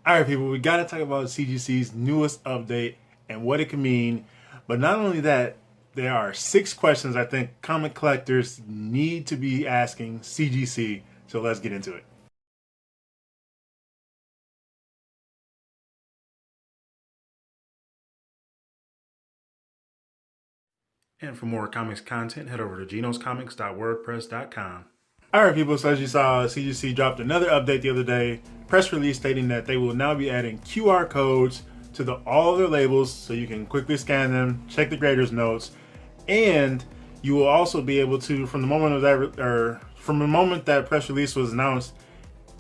All right, people, we got to talk about CGC's newest update and what it can mean. But not only that, there are 6 questions I think comic collectors need to be asking CGC. So let's get into it. And for more comics content, head over to genoscomics.wordpress.com. All right, people, so as you saw, CGC dropped another update the other day, press release stating that they will now be adding QR codes to all their labels so you can quickly scan them, check the graders' notes, and you will also be able to, from the moment that press release was announced,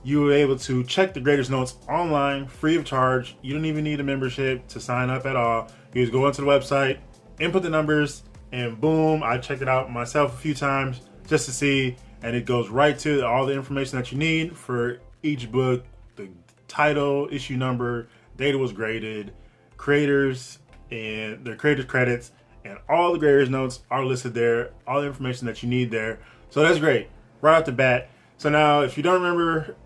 you were able to check the graders' notes online, free of charge. You don't even need a membership to sign up at all. You just go onto the website, input the numbers, and boom, I checked it out myself a few times just to see, and it goes right to all the information that you need for each book, the title, issue number, data was graded, creators, and their creators credits, and all the graders notes are listed there, all the information that you need there. So that's great, right off the bat. So now, if you don't remember,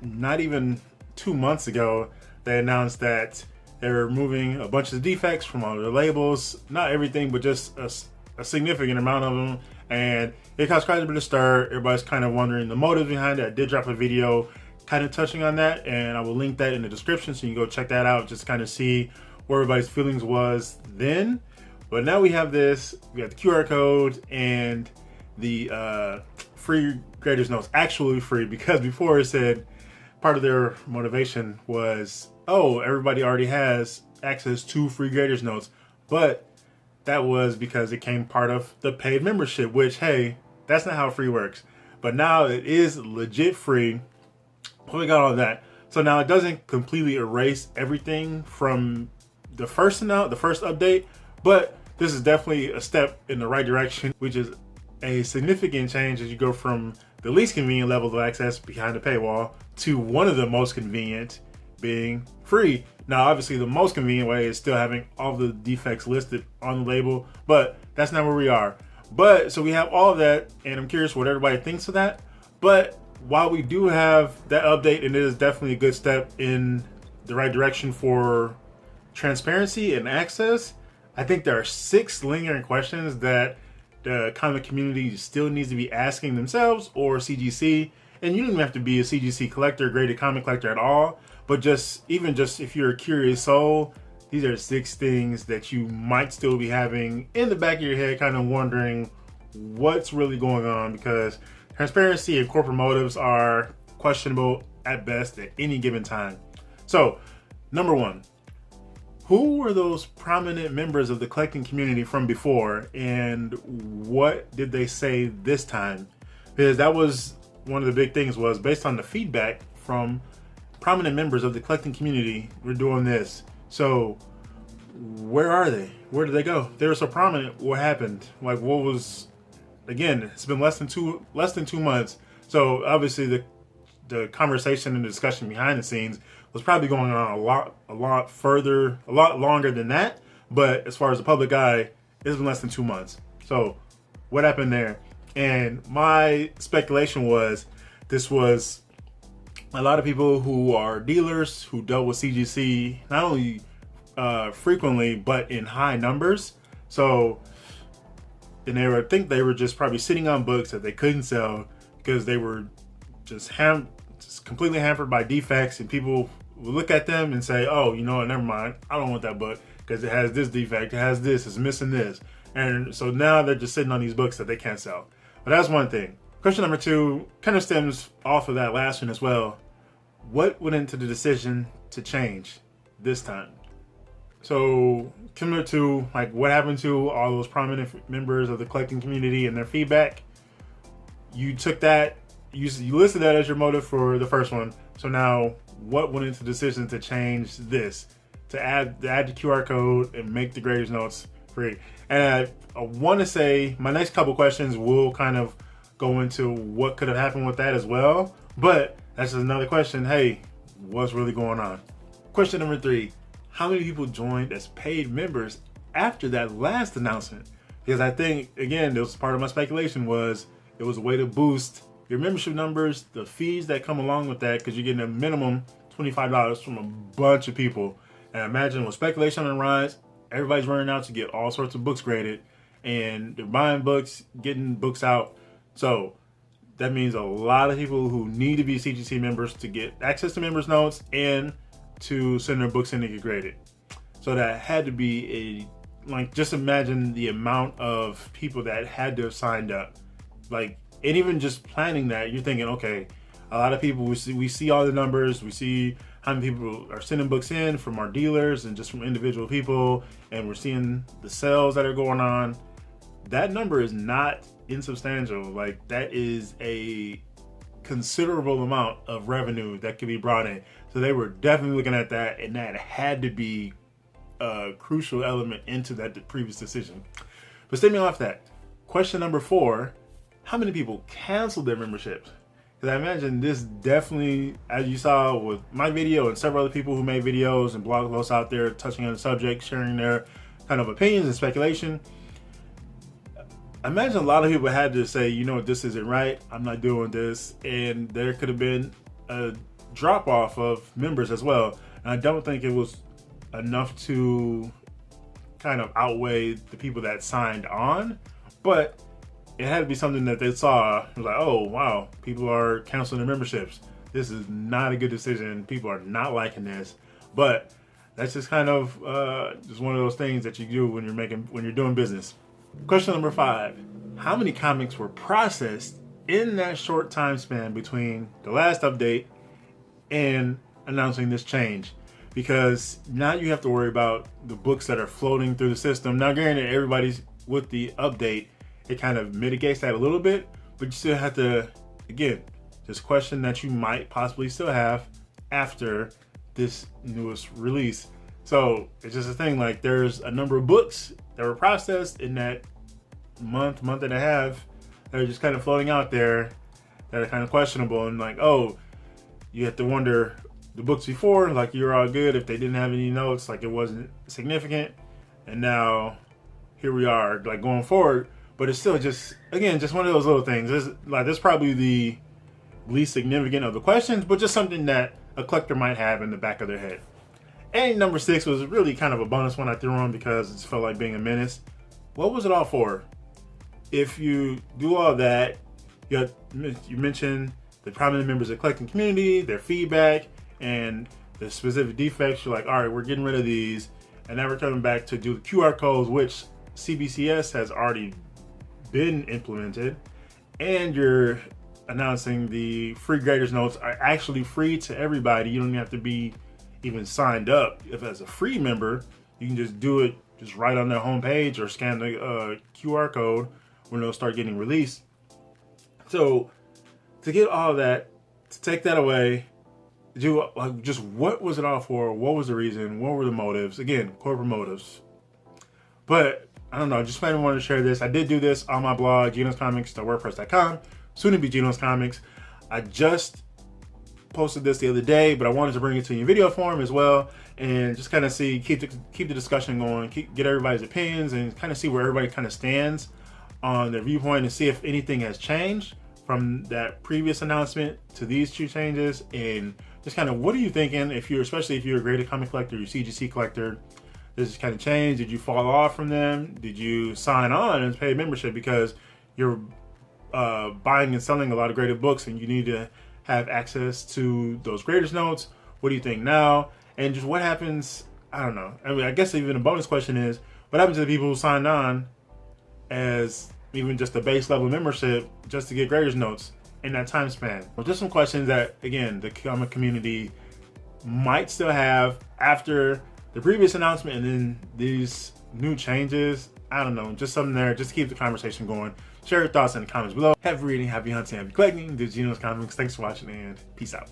not even 2 months ago, they announced that they're removing a bunch of defects from all their labels, not everything, but just a significant amount of them. And it caused quite a bit of stir. Everybody's kind of wondering the motives behind it. I did drop a video kind of touching on that, and I will link that in the description so you can go check that out, just to kind of see where everybody's feelings was then. But now we have this, we got the QR code and the free graders notes, actually free, because before it said part of their motivation was, oh, everybody already has access to free graders notes, but that was because it came part of the paid membership, which, hey, that's not how free works. But now it is legit free. So we got all that. So now it doesn't completely erase everything from the first update, but this is definitely a step in the right direction, which is a significant change as you go from the least convenient level of access behind the paywall to one of the most convenient, being free. Now, obviously, the most convenient way is still having all the defects listed on the label, but that's not where we are. But so we have all of that, and I'm curious what everybody thinks of that. But while we do have that update, and it is definitely a good step in the right direction for transparency and access, I think there are 6 lingering questions that the comic community still needs to be asking themselves or CGC. And you don't even have to be a CGC collector, graded comic collector at all, but just if you're a curious soul, these are 6 things that you might still be having in the back of your head, kind of wondering what's really going on, because transparency and corporate motives are questionable at best at any given time. So, number 1, who were those prominent members of the collecting community from before, and what did they say this time? Because that was one of the big things, was based on the feedback from prominent members of the collecting community, we're doing this. So where are they? Where did they go? They were so prominent. What happened? Like, what was, again, it's been less than two months. So obviously the conversation and the discussion behind the scenes was probably going on a lot further, a lot longer than that. But as far as the public eye, it's been less than 2 months. So what happened there? And my speculation was this was a lot of people who are dealers who dealt with CGC not only frequently but in high numbers. So, and I think they were just probably sitting on books that they couldn't sell because they were just completely hampered by defects, and people would look at them and say, oh, you know what, never mind, I don't want that book because it has this defect, it has this, it's missing this. And so now they're just sitting on these books that they can't sell. But that's one thing. Question number 2 kind of stems off of that last one as well. What went into the decision to change this time? So similar to like what happened to all those prominent members of the collecting community and their feedback, you took that, you listed that as your motive for the first one. So now what went into the decision to change this, to add the QR code and make the graders notes free? And I want to say my next couple questions will kind of go into what could have happened with that as well. But that's just another question. Hey, what's really going on? Question number 3, how many people joined as paid members after that last announcement? Because I think, again, this was part of my speculation, was it was a way to boost your membership numbers, the fees that come along with that, because you're getting a minimum $25 from a bunch of people. And imagine with speculation on the rise, everybody's running out to get all sorts of books graded, and they're buying books, getting books out. So that means a lot of people who need to be CGC members to get access to members notes and to send their books in to get graded. So that had to be just imagine the amount of people that had to have signed up. And even just planning that, you're thinking, okay, a lot of people, we see all the numbers, we see how many people are sending books in from our dealers and just from individual people, and we're seeing the sales that are going on. That number is not insubstantial. That is a considerable amount of revenue that could be brought in. So they were definitely looking at that, and that had to be a crucial element into that previous decision. But stemming off that, question number 4, how many people canceled their memberships? Because I imagine this definitely, as you saw with my video and several other people who made videos and blog posts out there touching on the subject, sharing their kind of opinions and speculation, I imagine a lot of people had to say, you know, this isn't right, I'm not doing this, and there could have been a drop off of members as well. And I don't think it was enough to kind of outweigh the people that signed on, but it had to be something that they saw. It was like, oh wow, people are canceling their memberships. This is not a good decision. People are not liking this. But that's just kind of just one of those things that you do when you're doing business. Question number 5: how many comics were processed in that short time span between the last update and announcing this change? Because now you have to worry about the books that are floating through the system. Now, granted, everybody's with the update, it kind of mitigates that a little bit, but you still have to, again, just question that you might possibly still have after this newest release. So it's just a thing, there's a number of books that were processed in that month and a half that are just kind of floating out there that are kind of questionable, and you have to wonder, the books before, you're all good if they didn't have any notes, it wasn't significant, and now here we are going forward. But it's still just one of those little things. This is probably the least significant of the questions, but just something that a collector might have in the back of their head. And number 6 was really kind of a bonus one I threw on because it felt like being a menace. What was it all for? If you do all that, you mentioned the prominent members of the collecting community, their feedback, and the specific defects. You're like, all right, we're getting rid of these, and now we're coming back to do the QR codes, which CBCS has already been implemented, and you're announcing the free graders notes are actually free to everybody. You don't even have to be even signed up. If as a free member, you can just do it just right on their homepage or scan the QR code when they'll start getting released. So to get all that, to take that away, just what was it all for? What was the reason? What were the motives? Again, corporate motives. But I don't know, just finally wanted to share this. I did do this on my blog, GENOTHADRAGON.wordpress.com, soon to be Geno's Comics. I just posted this the other day, but I wanted to bring it to you in video form as well, and just kind of see, keep the discussion going, get everybody's opinions, and kind of see where everybody kind of stands on their viewpoint, and see if anything has changed from that previous announcement to these 2 changes, and just kind of what are you thinking, especially if you're a graded comic collector, you're a CGC collector. Does this kind of change? Did you fall off from them? Did you sign on and pay membership because you're buying and selling a lot of graded books and you need to have access to those graders notes? What do you think now? And just what happens? I don't know. I mean, I guess even a bonus question is, what happens to the people who signed on as even just a base level membership just to get graders notes in that time span? Well, just some questions that, again, the comic community might still have after the previous announcement and then these new changes. I don't know, just something there, just to keep the conversation going. Share your thoughts in the comments below. Happy reading, happy hunting, happy collecting. This is Geno's Comics. Thanks for watching, and peace out.